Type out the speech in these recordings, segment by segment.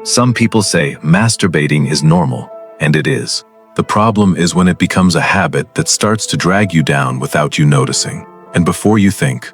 Some people say masturbating is normal, and it is. The problem is when it becomes a habit that starts to drag you down without you noticing. And before you think,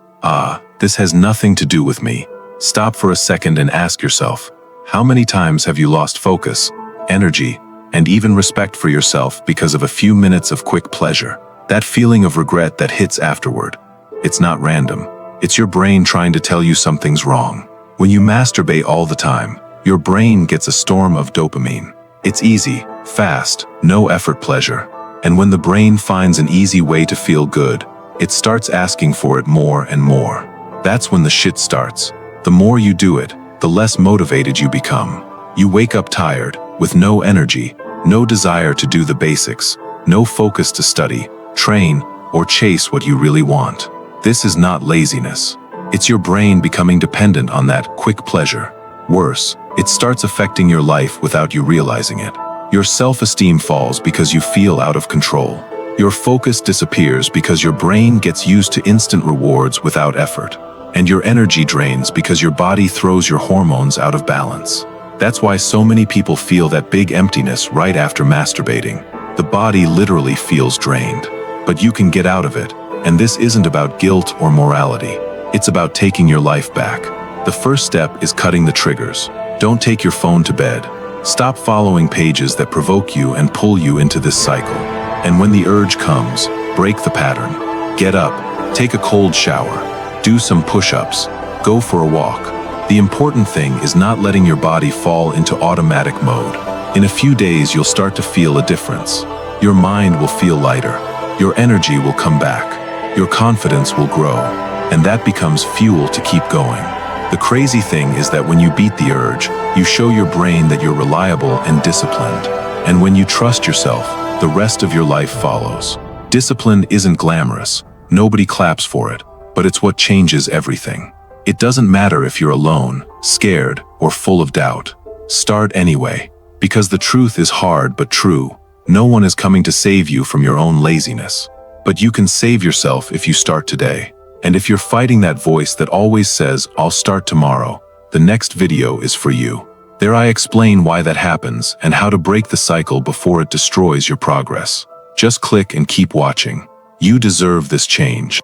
this has nothing to do with me, stop for a second and ask yourself, how many times have you lost focus, energy, and even respect for yourself because of a few minutes of quick pleasure? That feeling of regret that hits afterward. It's not random. It's your brain trying to tell you something's wrong. When you masturbate all the time, your brain gets a storm of dopamine. It's easy, fast, no effort pleasure. And when the brain finds an easy way to feel good, it starts asking for it more and more. That's when the shit starts. The more you do it, the less motivated you become. You wake up tired, with no energy, no desire to do the basics, no focus to study, train, or chase what you really want. This is not laziness. It's your brain becoming dependent on that quick pleasure. Worse, it starts affecting your life without you realizing it. Your self-esteem falls because you feel out of control. Your focus disappears because your brain gets used to instant rewards without effort. And your energy drains because your body throws your hormones out of balance. That's why so many people feel that big emptiness right after masturbating. The body literally feels drained. But you can get out of it, and this isn't about guilt or morality. It's about taking your life back. The first step is cutting the triggers. Don't take your phone to bed. Stop following pages that provoke you and pull you into this cycle. And when the urge comes, break the pattern. Get up, take a cold shower, do some push-ups, go for a walk. The important thing is not letting your body fall into automatic mode. In a few days, you'll start to feel a difference. Your mind will feel lighter. Your energy will come back. Your confidence will grow. And that becomes fuel to keep going. The crazy thing is that when you beat the urge, you show your brain that you're reliable and disciplined. And when you trust yourself, the rest of your life follows. Discipline isn't glamorous. Nobody claps for it. But it's what changes everything. It doesn't matter if you're alone, scared, or full of doubt. Start anyway. Because the truth is hard but true. No one is coming to save you from your own laziness. But you can save yourself if you start today. And if you're fighting that voice that always says, I'll start tomorrow, the next video is for you. There I explain why that happens and how to break the cycle before it destroys your progress. Just click and keep watching. You deserve this change.